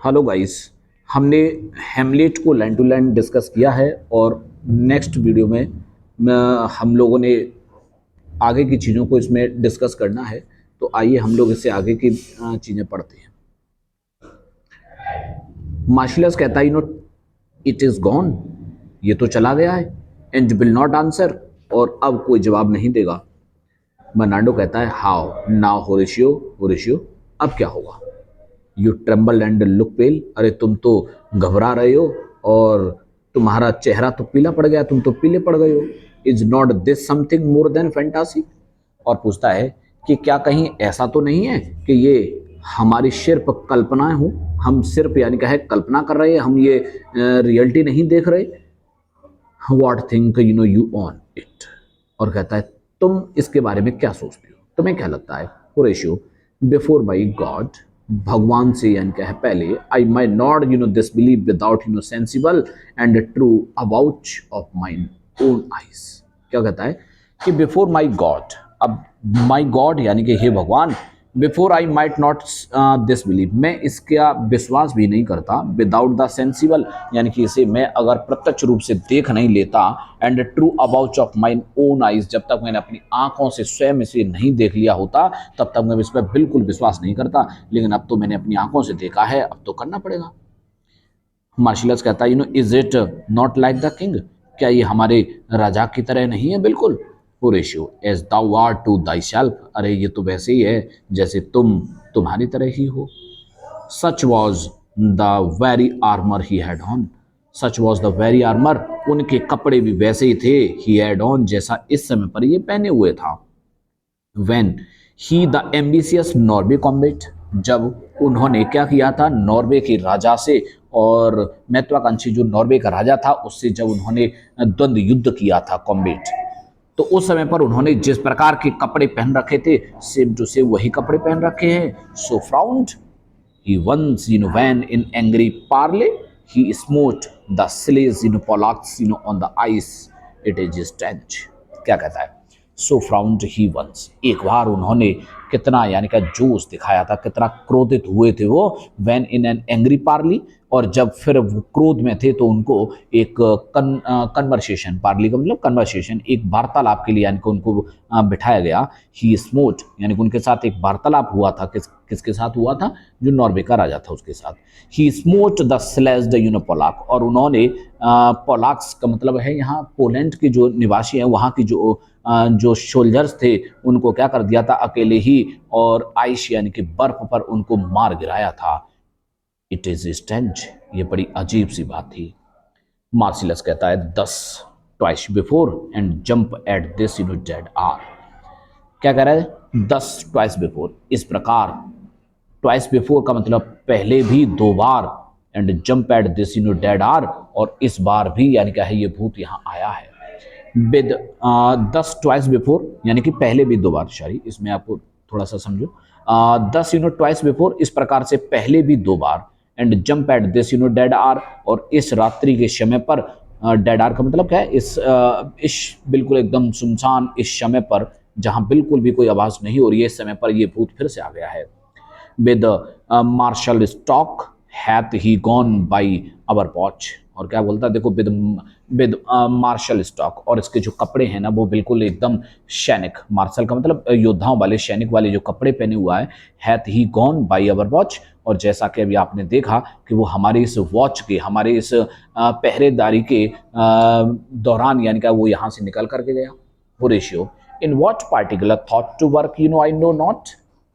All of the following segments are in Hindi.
हेलो गाइस, हमने हेमलेट को लाइन टू लाइन डिस्कस किया है और नेक्स्ट वीडियो में हम लोगों ने आगे की चीज़ों को इसमें डिस्कस करना है। तो आइए हम लोग इससे आगे की चीज़ें पढ़ते हैं। मार्शलस कहता है इट इज़ गॉन, ये तो चला गया है। एंड विल नॉट आंसर, और अब कोई जवाब नहीं देगा। बर्नार्डो कहता है हाउ नाउ होरेशियो, होरेशियो अब क्या होगा। यू ट्रेम्बल एंड लुक पेल, अरे तुम तो घबरा रहे हो और तुम्हारा चेहरा तो पीला पड़ गया, तुम तो पीले पड़ गए हो। Is not this something more than fantasy, और पूछता है कि क्या कहीं ऐसा तो नहीं है कि ये हमारी सिर्फ कल्पनाएं हो, हम सिर्फ यानी क्या है कल्पना कर रहे हैं, हम ये रियलिटी नहीं देख रहे। What think you on it, और कहता है तुम इसके बारे में क्या सोचते हो, तुम्हें क्या लगता है। होरेशियो बिफोर माई गॉड, भगवान से यानी क्या है पहले, I may not disbelieve without sensible and true about of my own eyes. क्या कहता है कि बिफोर माई गॉड, अब माई गॉड यानी कि हे भगवान, before I might not disbelieve, मैं इसका विश्वास भी नहीं करता, विदाउट द सेंसिबल यानी कि इसे मैं अगर प्रत्यक्ष रूप से देख नहीं लेता, and true about of my own eyes, जब तक मैंने अपनी आंखों से स्वयं इसे नहीं देख लिया होता तब तक मैं इस पर बिल्कुल विश्वास नहीं करता। लेकिन अब तो मैंने अपनी आंखों से देखा है, अब तो करना पड़ेगा। मार्शलस कहता है is it not like the king, क्या ये हमारे राजा की तरह नहीं है। बिल्कुल। Horatio as thou art to thyself, अरे ये तो वैसे ही है जैसे तुम तुम्हारी तरह ही हो। सच was the very armour he had on, such was the very armour, उनके कपड़े भी वैसे ही थे, ही हैड ऑन जैसा इस समय पर ये पहने हुए था। When he the ambitious Norway combat, जब उन्होंने क्या किया था नॉर्वे के राजा से, और महत्वाकांक्षी जो नॉर्वे का राजा था उससे जब उन्होंने द्वंद्व युद्ध किया था कॉम्बेट, तो उस समय पर उन्होंने जिस प्रकार के कपड़े पहन रखे थे सेम टू सेम वही कपड़े पहन रखे हैं। सो frowned he once when in angry parley he smote the slaves pollux on the ice, it is strange। क्या कहता है so frowned he once, एक बार उन्होंने कितना यानी का जोश दिखाया था, कितना क्रोधित हुए थे वो when in an angry parley, और जब फिर वो क्रोध में थे तो उनको एक कन्वर्सेशन, पार्ली का मतलब कन्वर्सेशन, एक वार्तालाप के लिए यानी कि उनको बिठाया गया। ही स्मोट यानी कि उनके साथ एक वार्तालाप हुआ था, किसके साथ हुआ था, जो नॉर्वे का राजा था उसके साथ। ही स्मोट द स्लेज्ड पोलाक, और उन्होंने पोलाक्स का मतलब है यहाँ पोलैंड के जो निवासी हैं, वहाँ की जो सोल्जर्स थे उनको क्या कर दिया था अकेले ही, और आइस यानी कि बर्फ पर उनको मार गिराया था। इट इज स्ट्रेंज, ये बड़ी अजीब सी बात थी। मार्सिलस कहता है 10 twice before and jump at this dead hour, क्या कह रहा है 10 ट्वाइस बिफोर, इस प्रकार ट्वाइस बिफोर का मतलब पहले भी 2 बार, and jump at this dead hour, और इस बार भी यानी क्या है ये भूत यहाँ आया है। विद 10 ट्वाइस बिफोर यानी कि पहले भी 2 बार, सॉरी इसमें आपको थोड़ा सा समझो, 10 ट्वाइस बिफोर इस प्रकार से पहले भी 2 बार, and jump at this dead hour, और इस रात्रि के समय पर, डेड आर का मतलब क्या है, इस बिल्कुल एकदम सुनसान इस समय पर जहां बिल्कुल भी कोई आवाज नहीं हो रही है, इस समय पर ये भूत फिर से आ गया है। With martial stalk hath he gone by our watch, और क्या बोलता है देखो, विद मार्शल स्टॉक, और इसके जो कपड़े हैं ना वो बिल्कुल एकदम सैनिक, मार्शल का मतलब योद्धाओं वाले, सैनिक वाले जो कपड़े पहने हुआ है, hath he gone by our watch, और जैसा कि अभी आपने देखा कि वो हमारे इस वॉच के, हमारे इस पहरेदारी के दौरान यानी कि वो यहाँ से निकल करके गया। Horatio in what particular thought to work I know not,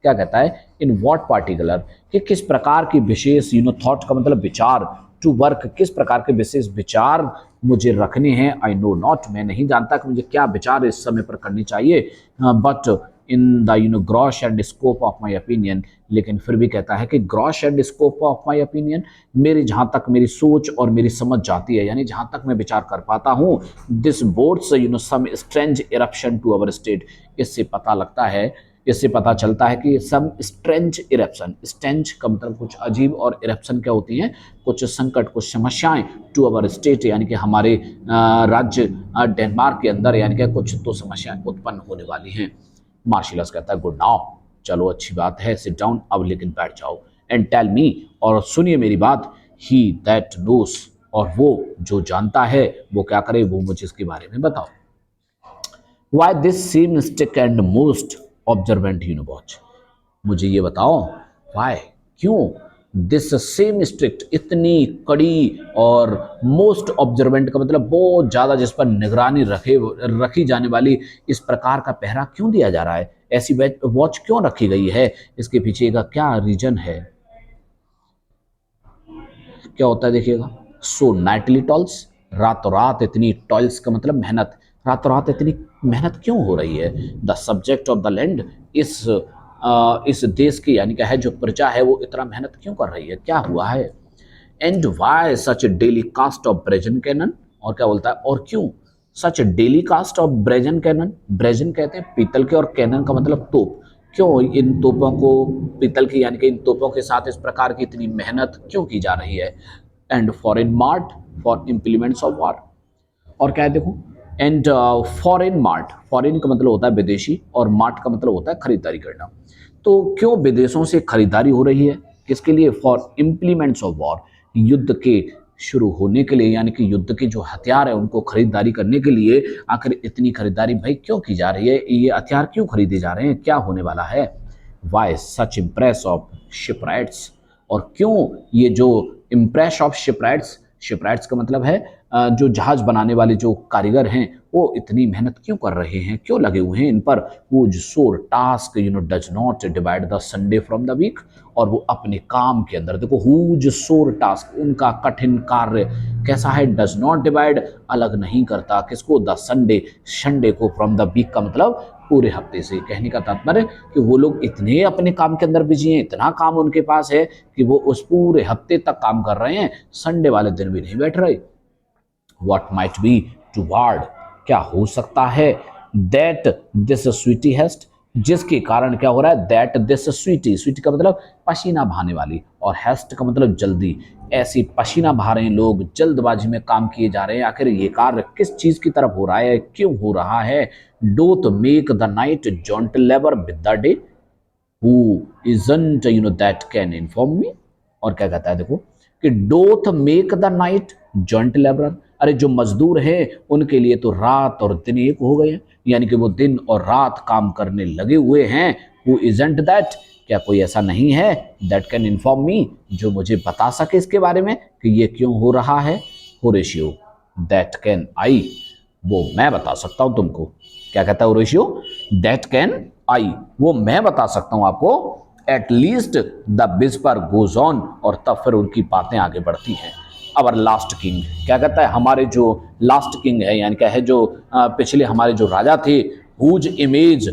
क्या कहता है इन व्हाट पार्टिकुलर, कि किस प्रकार की विशेष थॉट का मतलब विचार, टू वर्क किस प्रकार के विशेष विचार मुझे रखने हैं, आई नो नॉट मैं नहीं जानता कि मुझे क्या विचार इस समय पर करनी चाहिए, but in the gross and scope of my opinion, लेकिन फिर भी कहता है कि gross and scope of my opinion, मेरी जहाँ तक मेरी सोच और मेरी समझ जाती है, यानी जहाँ तक मैं विचार कर पाता हूँ, this bodes some strange eruption to our state, इससे पता लगता है, इससे पता चलता है कि सब स्ट्रेंज इरप्शन, स्ट्रेंज का मतलब कुछ अजीब, और इरप्शन क्या होती हैं, कुछ संकट, कुछ समस्याएं, टू अवर स्टेट यानी कि हमारे राज्य डेनमार्क के अंदर यानी कि कुछ तो समस्याएं उत्पन्न होने वाली हैं। मार्शिलस कहता है गुड नाउ, चलो अच्छी बात है, सिट डाउन अब लेकिन बैठ जाओ, एंड टेल मी, और सुनिए मेरी बात, ही दैट नोस, और वो जो जानता है वो क्या करे, वो मुझे इसके बारे में बताओ। Why this same strict and most observant watch, मुझे ये बताओ वाई, क्यों, दिस सेम स्ट्रिक्ट, इतनी कड़ी और मोस्ट ऑब्जर्वेंट का मतलब बहुत ज़्यादा जिस पर निगरानी रखी जाने वाली इस प्रकार का पहरा क्यों दिया जा रहा है, ऐसी वॉच क्यों रखी गई है, इसके पीछे का क्या रीजन है, क्या होता है देखिएगा। सो नाइटली टॉल्स, रातों रात इतनी, टॉल्स का मतलब मेहनत, रातों रात इतनी मेहनत क्यों हो रही है। The subject of the land, इस देश की यानी क्या है जो प्रजा है वो इतना मेहनत क्यों कर रही है, क्या हुआ है। And why such daily cast of brazen cannon, और क्या बोलता है, और क्यों such daily cast of brazen cannon, brazen कहते हैं पीतल के और कैनन का मतलब तोप, क्यों इन तोपों को, पीतल की यानी कि इन तोपों के साथ इस प्रकार की इतनी मेहनत क्यों की जा रही है। And foreign mart for implements of war, और क्या है देखो, एंड फॉरेन मार्ट, फॉरेन का मतलब होता है विदेशी और मार्ट का मतलब होता है खरीदारी करना, तो क्यों विदेशों से खरीदारी हो रही है, किसके लिए, फॉर इम्प्लीमेंट्स ऑफ वॉर, युद्ध के शुरू होने के लिए, यानी कि युद्ध के जो हथियार है उनको खरीदारी करने के लिए, आखिर इतनी खरीदारी भाई क्यों की जा रही है, ये हथियार क्यों खरीदे जा रहे हैं, क्या होने वाला है। वाई सच इम्प्रेस ऑफ शिपराइट्स, और क्यों ये जो इम्प्रेस ऑफ शिपराइट्स, शिपराइट्स का मतलब है जो जहाज बनाने वाले जो कारीगर हैं वो इतनी मेहनत क्यों कर रहे हैं, क्यों लगे हुए हैं इन पर, वो sore task does not divide the Sunday from the week, और वो अपने काम के अंदर देखो, हुज सोर टास्क, उनका कठिन कार्य कैसा है, डज नॉट डिवाइड, अलग नहीं करता किसको, द संडे, संडे को, फ्रॉम द वीक का मतलब पूरे हफ्ते से। कहने का तात्पर्य कि वो लोग इतने अपने काम के अंदर बिजी हैं, इतना काम उनके पास है कि वो उस पूरे हफ्ते तक काम कर रहे हैं, संडे वाले दिन भी नहीं बैठ रहे। What might be toward, क्या हो सकता है, that this sweetie hast, जिसके कारण क्या हो रहा है, that this sweetie, sweetie का मतलब पसीना बहाने वाली, और hast का मतलब जल्दी, ऐसी पसीना बहा रहे हैं लोग, जल्दबाजी में काम किए जा रहे हैं, आखिर ये कार्य किस चीज की तरफ हो रहा है, क्यों हो रहा है। Doth make the night jaunt labor with the day, who isn't that can inform me, और क्या कहता है देखो कि doth make the night joint labourer, अरे जो मजदूर हैं उनके लिए तो रात और दिन एक हो गए हैं, यानी कि वो दिन और रात काम करने लगे हुए हैं। हु इजंट दैट, क्या कोई ऐसा नहीं है, दैट कैन इन्फॉर्म मी, जो मुझे बता सके इसके बारे में कि ये क्यों हो रहा है। होरेशियो, दैट कैन आई, वो मैं बता सकता हूं तुमको, क्या कहता है होरेशियो, दैट कैन आई, वो मैं बता सकता हूं आपको, at least the whisper goes on, और तब फिर उनकी बातें आगे बढ़ती हैं। अवर लास्ट किंग, क्या कहता है, हमारे जो लास्ट किंग है, यानी क्या है जो पिछले हमारे जो राजा थे, whose image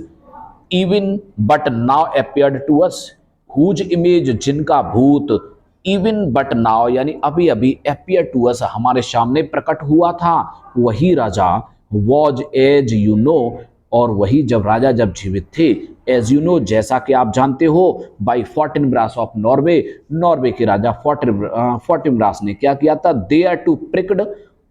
even but now appeared to us, whose image, जिनका भूत, इवन बट नाउ यानी अभी अभी, अपीयर टू अस, हमारे सामने प्रकट हुआ था, वही राजा, वॉज एज यू नो, और वही जब राजा जब जीवित थे, एज यू नो जैसा कि आप जानते हो, by Fortinbras of Norway, Norway के राजा फोर्टिनब्रास ने क्या किया था, thereto pricked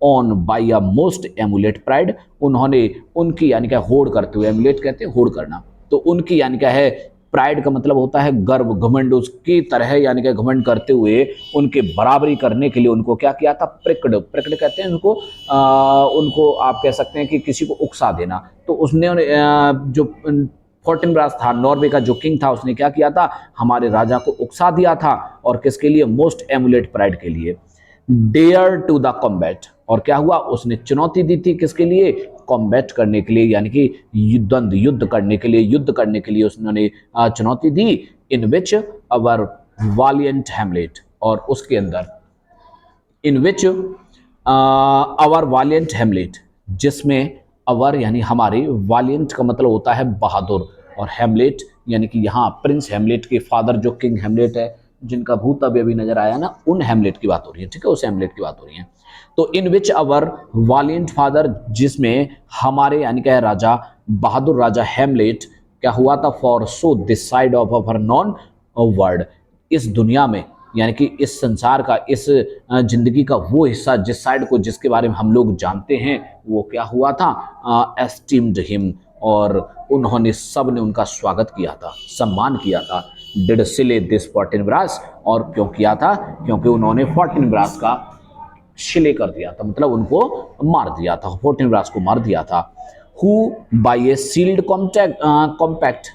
on by a most emulate pride, उन्होंने उनकी यानी क्या होड़ करते हुए, एमुलेट कहते हैं होड़ करना, तो उनकी यानी क्या है, प्राइड का मतलब होता है गर्व, घमंड, उसकी तरह यानी कि घमंड करते हुए उनके बराबरी करने के लिए उनको क्या किया था, प्रिक्ड, प्रिक्ड कहते हैं उनको, उनको आप कह सकते हैं कि किसी को उकसा देना, तो उसने जो फोर्टिनब्रास था, नॉर्वे का जो किंग था, उसने क्या किया था, हमारे राजा को उकसा दिया था, और किसके लिए, मोस्ट एमुलेट प्राइड के लिए। डेयर टू द कॉम्बैट, और क्या हुआ, उसने चुनौती दी थी किसके लिए, कॉम्बैट करने के लिए, यानी कि युद्ध करने के लिए, युद्ध करने के लिए उसने चुनौती दी, इन विच अवर वालियंट हैमलेट, और उसके अंदर इन विच अवर वालियंट हैमलेट, जिसमें अवर यानी हमारे, वालियंट का मतलब होता है बहादुर, और हैमलेट यानी कि यहाँ प्रिंस हैमलेट के फादर जो किंग हैमलेट है, जिनका भूत अभी नजर आया ना, उन हैमलेट की बात हो रही है, ठीक है, उस हैमलेट की बात हो रही है। तो इन विच अवर वालियंट फादर, जिसमें हमारे यानी क्या है राजा, बहादुर राजा हैमलेट क्या हुआ था, for so this side of our non world, इस दुनिया में यानी कि इस संसार का, इस जिंदगी का वो हिस्सा, जिस साइड को, जिसके बारे में हम लोग जानते हैं, वो क्या हुआ था, एस्टीम्ड हिम, और उन्होंने सब ने उनका स्वागत किया था, सम्मान किया था। डिड सिले दिस फोर्टिनब्रास, और क्यों किया था, क्योंकि उन्होंने फोर्टिनब्रास का शिले कर दिया था, मतलब उनको मार दिया था, फोर्टिनब्रास को मार दिया था। Who by a sealed compact,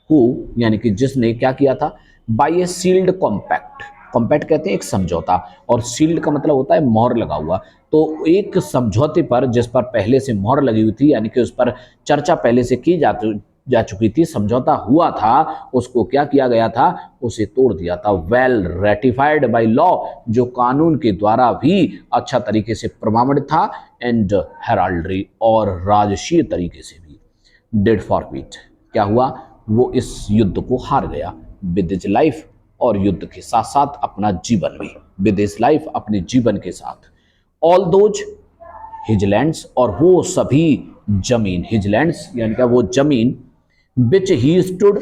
who यानी कि जिसने क्या किया था, by a sealed compact, compact कहते हैं एक समझौता, और सील्ड का मतलब होता है मोहर लगा हुआ, तो एक समझौते पर जिस पर पहले से मोहर लगी हुई थी, यानी कि उस पर चर्चा पहले से की जा चुकी थी, समझौता हुआ था, उसको क्या किया गया था, उसे तोड़ दिया था। वेल रेटिफाइड बाय लॉ, जो कानून के द्वारा भी अच्छा तरीके से प्रमाणित था, एंड हेराल्ड्री, और राजसीय तरीके से भी। डेड फॉरफीट, क्या हुआ, वो इस युद्ध को हार गया, विद हिज लाइफ, और युद्ध के साथ साथ अपना जीवन भी, विद हिज लाइफ, अपने जीवन के साथ। ऑल दोज हिजलैंड्स, और वो सभी जमीन, हिजलैंड्स यानी कि वो जमीन, विच ही स्टूड,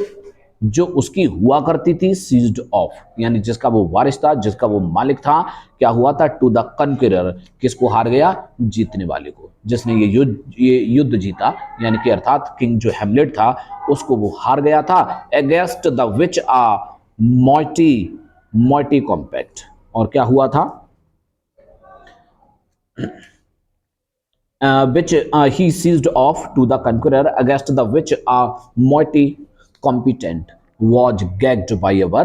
जो उसकी हुआ करती थी, सीज्ड ऑफ, यानी जिसका वो वारिस था, जिसका वो मालिक था, क्या हुआ था, टू द कनकरर, किसको हार गया, जीतने वाले को, जिसने ये युद्ध जीता, यानी कि अर्थात किंग जो हेमलेट था, उसको वो हार गया था, against the which a moiety compact, और क्या हुआ था, which he seized off to the conqueror, against the which a mighty competent was gagged by our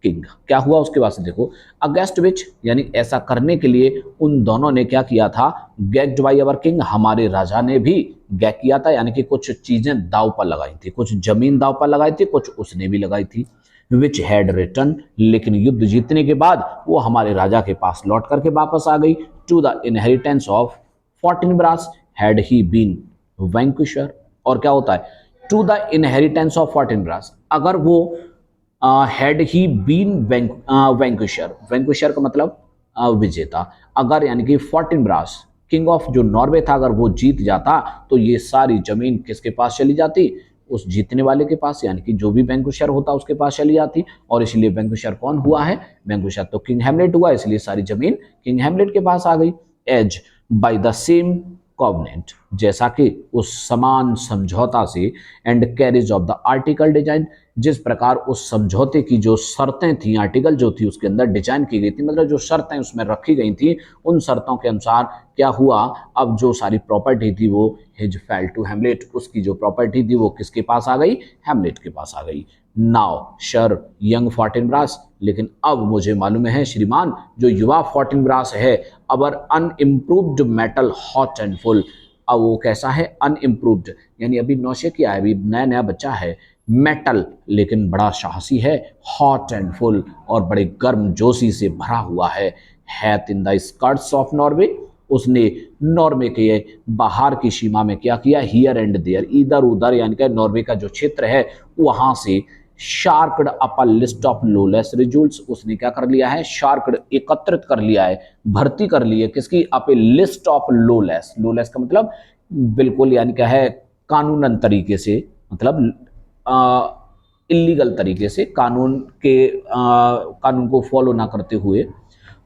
king। क्या हुआ उसके बाद से देखो, अगेंस्ट विच यानी ऐसा करने के लिए उन दोनों ने क्या किया था, गैग्ड बाय अवर किंग, हमारे राजा ने भी गैग किया था, यानी कि कुछ चीजें दाव पर लगाई थी, कुछ जमीन दाव पर लगाई थी, कुछ उसने भी लगाई थी। विच हैड रिटर्न, लेकिन युद्ध जीतने के बाद वो हमारे राजा के पास लौट करके वापस आ गई, to the inheritance of Fortinbras had he been vanquisher, और क्या होता है, to the inheritance of Fortinbras, अगर वो हैड ही बीन वैंक्विशर, वैंक्विशर का मतलब विजेता, अगर यानी कि फोर्टिनब्रास किंग ऑफ जो नॉर्वे था, अगर वो जीत जाता तो ये सारी जमीन किसके पास चली जाती, उस जीतने वाले के पास, यानी कि जो भी वैंक्विशर होता उसके पास चली जाती, और इसलिए वैंक्विशर कौन हुआ है, वैंक्विशर तो किंग हेमलेट हुआ, इसलिए सारी जमीन किंग हेमलेट के पास आ गई। As by the same covenant, जैसा कि उस समान समझौता से, and carriage of the article design, जिस प्रकार उस समझौते की जो शर्तें थी, आर्टिकल जो थी उसके अंदर डिजाइन की गई थी, मतलब जो शर्तें उसमें रखी गई थी, उन शर्तों के अनुसार क्या हुआ, अब जो सारी प्रॉपर्टी थी वो हिज फेल टू हेमलेट, उसकी जो प्रॉपर्टी थी वो किसके पास आ गई, हेमलेट के पास आ गई। नाउ सर यंग फोर्टिनब्रास, लेकिन अब मुझे मालूम है श्रीमान, जो युवा फोर्टिनब्रास है, अवर अनइम्प्रूव्ड मेटल हॉट एंड फुल, अब वो कैसा है, अनइम्प्रूव्ड यानी अभी नौशे किया है, अभी नया नया बच्चा है, मेटल लेकिन बड़ा साहसी है, हॉट एंड फुल और बड़े गर्म जोशी से भरा हुआ है, hath in the skirts of Norway, उसने नॉर्वे के बाहर की सीमा में क्या किया, हियर एंड देयर, इधर उधर यानी कि नॉर्वे का जो क्षेत्र है वहां से sharked up a list of lawless results, उसने क्या कर लिया है, शार्कड एकत्रित कर लिया है, भर्ती कर ली है किसकी, अप ए लिस्ट ऑफ लोलेस, लोलेस का मतलब बिल्कुल यानी क्या है, कानूनन तरीके से, मतलब इलीगल तरीके से, कानून को फॉलो ना करते हुए,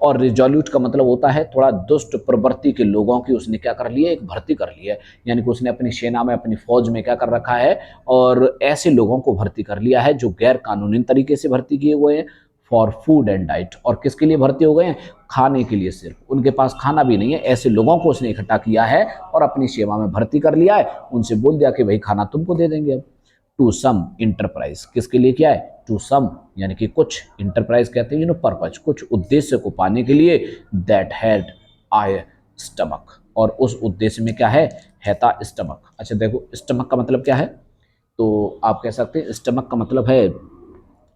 और रिजोल्यूट का मतलब होता है थोड़ा दुष्ट प्रवृत्ति के लोगों की उसने क्या कर लिया, एक भर्ती कर लिया है, यानी कि उसने अपनी सेना में, अपनी फौज में क्या कर रखा है, और ऐसे लोगों को भर्ती कर लिया है जो गैर कानूनी तरीके से भर्ती किए हुए हैं, फॉर फूड एंड डाइट, और किसके लिए भर्ती हो गए हैं, खाने के लिए, सिर्फ उनके पास खाना भी नहीं है, ऐसे लोगों को उसने इकट्ठा किया है और अपनी सेवा में भर्ती कर लिया है, उनसे बोल दिया कि भाई खाना तुमको दे देंगे। अब टू सम इंटरप्राइज, किसके लिए क्या है, टू सम यानी कि कुछ, इंटरप्राइज कहते हैं पर्पज, कुछ उद्देश्य को पाने के लिए, दैट हैड आई स्टमक, और उस उद्देश्य में क्या है था स्टमक। अच्छा देखो स्टमक का मतलब क्या है, तो आप कह सकते हैं स्टमक का मतलब है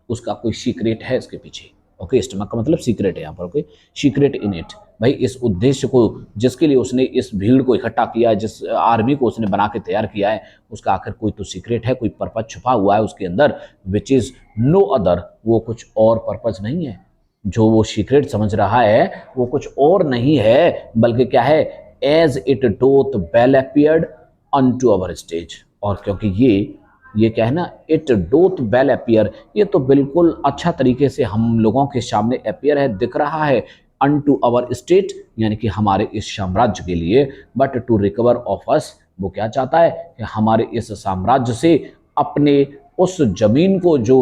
उसका कोई सीक्रेट है इसके पीछे, ओके, स्टमक का मतलब सीक्रेट है यहाँ पर, ओके, सीक्रेट इन इट, भाई इस उद्देश्य को जिसके लिए उसने इस भीड़ को इकट्ठा किया है, जिस आर्मी को उसने बना के तैयार किया है, उसका आखिर कोई तो सीक्रेट है, कोई पर्पज छुपा हुआ है उसके अंदर, विच इज नो अदर, वो कुछ और पर्पज नहीं है, जो वो सीक्रेट समझ रहा है वो कुछ और नहीं है, बल्कि क्या है, as it doth well appeared unto our stage, और क्योंकि ये क्या है ना, इट डोथ वेल अपीयर, ये तो बिल्कुल अच्छा तरीके से हम लोगों के सामने अपीयर है, दिख रहा है, अनटू अवर स्टेट यानी कि हमारे इस साम्राज्य के लिए, but to recover of us, वो क्या चाहता है कि हमारे इस साम्राज्य से अपने उस जमीन को जो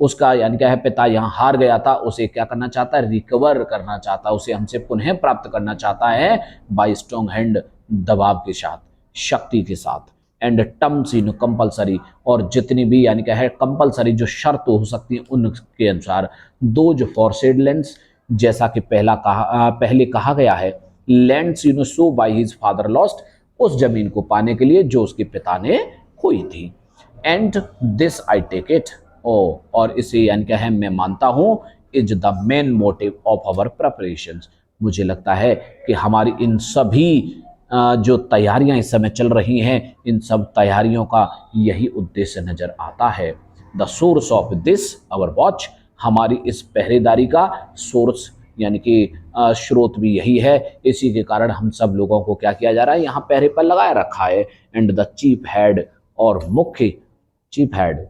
उसका यानी क्या है पिता यहाँ हार गया था, उसे क्या करना चाहता है, रिकवर करना चाहता है, उसे हमसे पुनः प्राप्त करना चाहता है बाय स्ट्रॉन्ग हैंड, दबाव के साथ, शक्ति के साथ, एंड टर्म्स इन कंपलसरी, और जितनी भी यानी क्या है कंपलसरी जो शर्त हो सकती है उनके अनुसार, दो जो फॉरसेड लैंड्स, जैसा कि पहले कहा गया है, lands so by his father lost, उस जमीन को पाने के लिए जो उसके पिता ने खोई थी, and this I take it, और इसे यानी क्या है मैं मानता हूं, is the main motive of our preparations, मुझे लगता है कि हमारी इन सभी जो तैयारियां इस समय चल रही हैं, इन सब तैयारियों का यही उद्देश्य नजर आता है। The source of this our watch, हमारी इस पहरेदारी का सोर्स यानी कि स्रोत भी यही है, इसी के कारण हम सब लोगों को क्या किया जा रहा है, यहाँ पहरे पर लगाए रखा है। एंड द चीफ हेड, और मुख्य chief head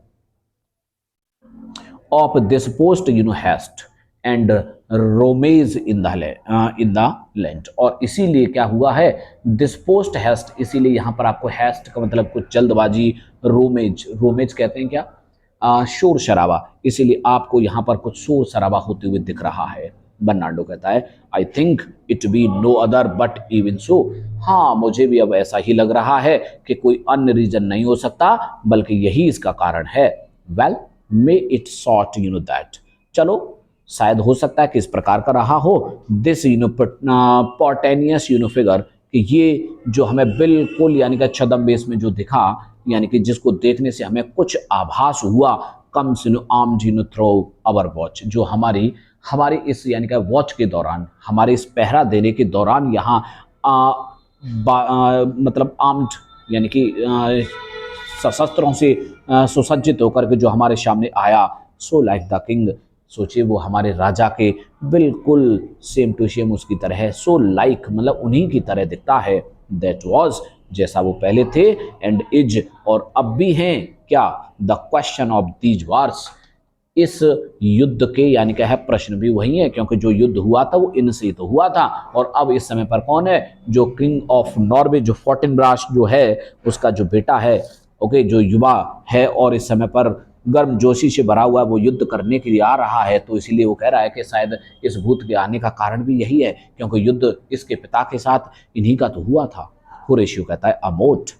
of this post haste and romage in the land, और इसीलिए क्या हुआ है, दिस पोस्ट हैस्ट, इसीलिए यहाँ पर आपको हैस्ट का मतलब कुछ जल्दबाजी, रोमेज, रोमेज कहते हैं क्या, शोर शराबा, इसीलिए आपको यहाँ पर कुछ शोर शराबा होते हुए दिख रहा है। बर्नार्डो कहता है I think it be no other but even so, हाँ मुझे भी अब ऐसा ही लग रहा है कि कोई अन्य रीजन नहीं हो सकता बल्कि यही इसका कारण है। Well may it sort that, चलो शायद हो सकता है कि इस प्रकार का रहा हो, दिस स्पॉन्टेनियस फिगर, कि ये जो हमें बिल्कुल यानी कि छद्मवेश में जो दिखा, यानी कि जिसको देखने से हमें कुछ आभास हुआ, comes armed through our watch, जो हमारी इस यानी कि वॉच के दौरान, हमारे इस पहरा देने के दौरान यहाँ मतलब आर्म्ड यानी कि सशस्त्रों से सुसज्जित होकर के जो हमारे सामने आया, सो लाइक द किंग, सोचिए वो हमारे राजा के बिल्कुल सेम टू सेम उसकी तरह है, सो लाइक मतलब उन्हीं की तरह दिखता है, दैट वाज, जैसा वो पहले थे, एंड इज, और अब भी हैं क्या, the question of these wars, इस युद्ध के यानी क्या है प्रश्न भी वही है, क्योंकि जो युद्ध हुआ था वो इनसे तो हुआ था, और अब इस समय पर कौन है, जो किंग ऑफ नॉर्वे, जो फोर्टिनब्रास जो है उसका जो बेटा है, ओके, जो युवा है और इस समय पर गर्मजोशी से भरा हुआ है, वो युद्ध करने के लिए आ रहा है, तो इसीलिए वो कह रहा है कि शायद इस भूत के आने का कारण भी यही है, क्योंकि युद्ध इसके पिता के साथ इन्हीं का तो हुआ था। होरेशियो कहता है a mote,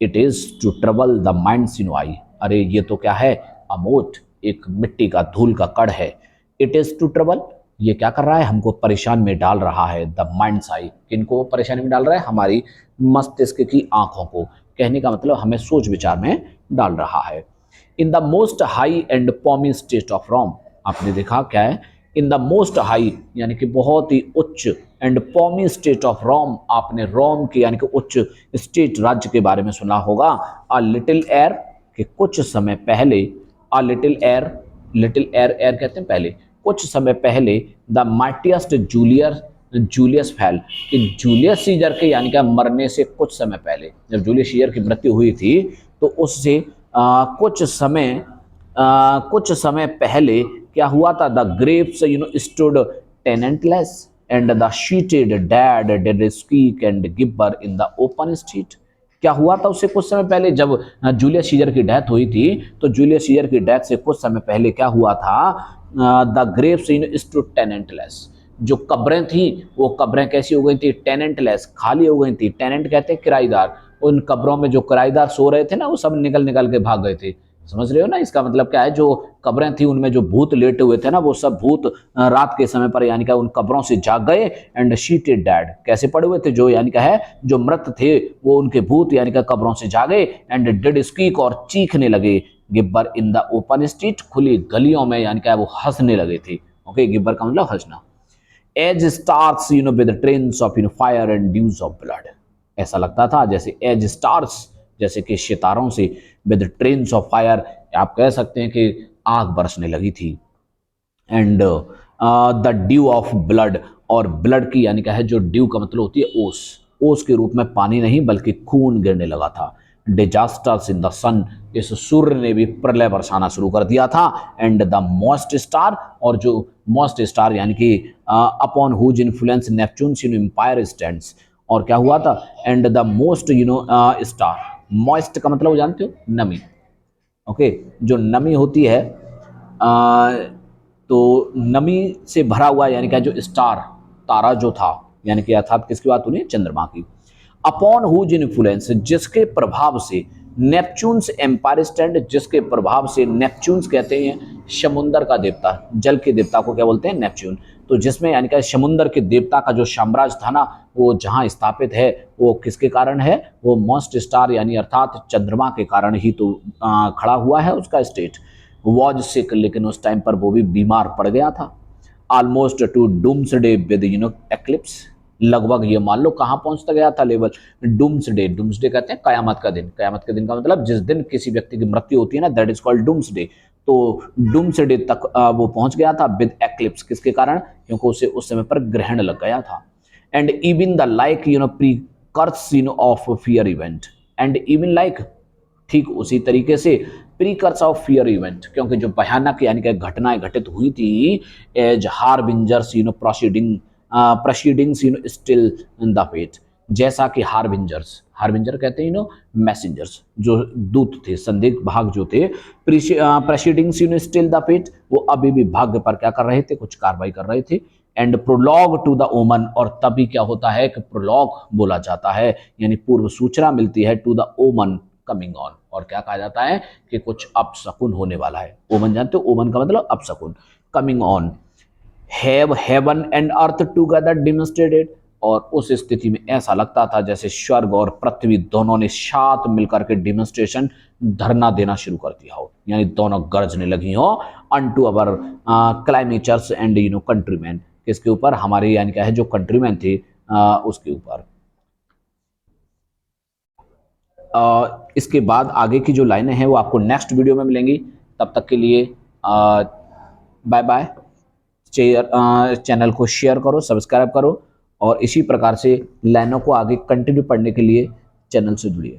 it is to trouble the minds in eye, अरे ये तो क्या है, अमोट, एक मिट्टी का धूल का कण है, इट इज टू ट्रबल, ये क्या कर रहा है, हमको परेशान में डाल रहा है, द माइंड्स आई, किनको परेशानी में डाल रहा है, हमारी मस्तिष्क की आंखों को, कहने का मतलब हमें सोच विचार में डाल रहा है। In the most high and palmy state of Rome, आपने देखा क्या है, इन द मोस्ट हाई यानी कि बहुत ही उच्च, and palmy state of Rome, आपने रोम के यानी कि उच्च स्टेट राज्य के बारे में सुना होगा, अ लिटिल एयर, कि कुछ समय पहले, a little air, little air, air कहते हैं पहले, कुछ समय पहले, द माइटियस्ट जूलियस फैल, कि जूलियस सीजर के यानी कि मरने से कुछ समय पहले, जब जूलियस सीजर की मृत्यु हुई थी तो उससे कुछ समय पहले क्या हुआ था, the graves stood tenantless and the sheeted dead did speak and gibber in the open street, क्या हुआ था उससे कुछ समय पहले, जब जूलियस सीजर की डेथ हुई थी, तो जूलियस सीजर की डेथ से कुछ समय पहले क्या हुआ था, द ग्रेव्स स्टूड टेनेंटलेस, जो कब्रें थी वो कब्रें कैसी हो गई थी, टेनेंटलेस, खाली हो गई थी, टेनेंट कहते हैं किराएदार, उन कब्रों में जो किराएदार सो रहे थे ना वो सब निकल निकल के भाग गए थे, समझ रहे हो ना, इसका मतलब क्या है, जो कब्रें थी उनमें जो भूत लेटे हुए थे ना वो सब भूत रात के समय पर यानी कि उन कब्रों से जाग गए, एंड शीटेड डैड, कैसे पड़े हुए थे, जो यानी कि है जो मृत थे वो उनके भूत यानी कि कब्रों से जागे, एंड डिड स्पीक, और चीखने लगे, गिब्बर इन द ओपन स्ट्रीट, खुली गलियों में यानी कि वो हंसने लगे थे, ओके, गिब्बर का मतलब हंसना, as stars with trains of fire and dews of blood, ऐसा लगता था जैसे एज स्टार्स, जैसे कि सितारों से, विद ट्रेन्स ऑफ फायर, आप कह सकते हैं कि आग बरसने लगी थी, and the due of blood, और ब्लड की यानी क्या है, जो ड्यू का मतलब होती है ओस, ओस के रूप में पानी नहीं बल्कि खून गिरने लगा था, डिजास्टर्स इन द सन, इस सूर्य ने भी प्रलय बरसाना शुरू कर दिया था, एंड द मोस्ट स्टार, और जो मोस्ट स्टार यानी कि upon whose influence Neptune's empire stands, और क्या हुआ था, and the moist star, moist का मतलब जानते हो, नमी, ओके, जो नमी होती है तो नमी से भरा हुआ यानी कि जो स्टार तारा जो था, यानी कि अर्थात किसकी बात हो रही है, चंद्रमा की। अपॉन हुज इन्फ्लुएंस, जिसके प्रभाव से नेपच्यून्स एम्पायर स्टैंड, जिसके प्रभाव से नेपच्यून्स कहते हैं समुंदर का देवता, जल के देवता को क्या बोलते हैं, नेपच्यून। तो जिसमें यानी कि समुंदर के देवता का जो साम्राज्य था ना, वो जहाँ स्थापित है वो किसके कारण है, वो मोस्ट स्टार यानी अर्थात चंद्रमा के कारण ही तो खड़ा हुआ है उसका स्टेट। वॉज सिक, लेकिन उस टाइम पर वो भी बीमार पड़ गया था। Almost two doomsday with eclipse, लगभग ये मान लो कहाँ पहुंचता गया था लेवल, डूम्सडे। डूम्सडे कहते हैं कयामत का दिन। कयामत के दिन का मतलब जिस दिन किसी व्यक्ति की मृत्यु होती है ना, दैट इज कॉल्ड डूम्सडे। तो डूम्सडे तक वो पहुंच गया था विद एक्लिप्स, किसके कारण, क्योंकि उसे उस समय पर ग्रहण लग गया था। And even the like precurse of fierce event, and even like, ठीक उसी तरीके से प्रीकर्स ऑफ फियर इवेंट, क्योंकि जो भयानक यानी कि घटनाएं घटित हुई थी as harbingers proceedings still in the fate, जैसा कि हार्बिंजर्स, हार्बिंजर कहते हैं मैसेंजर्स, जो दूत थे, संदिग्ध भाग जो थे, प्रोसीडिंग्स स्टिल द फेट, वो अभी भी भाग्य पर क्या कर रहे थे, कुछ कार्रवाई कर रहे थे। एंड प्रोलॉग टू द ओमन, और तभी क्या होता है कि प्रोलॉग बोला जाता है, यानी पूर्व सूचना मिलती है, टू द ओमन कमिंग ऑन, और क्या कहा जाता है कि कुछ अपशकुन होने वाला है। ओमन जानते हो, ओमन का मतलब अपशकुन, coming on. Have heaven and earth together demonstrated, और उस स्थिति में ऐसा लगता था जैसे स्वर्ग और पृथ्वी दोनों ने साथ मिलकर के डेमोन्स्ट्रेशन, धरना देना शुरू कर दिया हो, यानी दोनों गरजने लगी हो, अनटू अवर क्लाइमेचर्स एंड कंट्रीमैन, किसके ऊपर, हमारे यानी क्या है जो कंट्रीमैन थे उसके ऊपर। इसके बाद आगे की जो लाइनें हैं वो आपको नेक्स्ट वीडियो में मिलेंगी। तब तक के लिए बाय बाय। चैनल को शेयर करो, सब्सक्राइब करो, और इसी प्रकार से लाइनों को आगे कंटिन्यू पढ़ने के लिए चैनल से जुड़िए।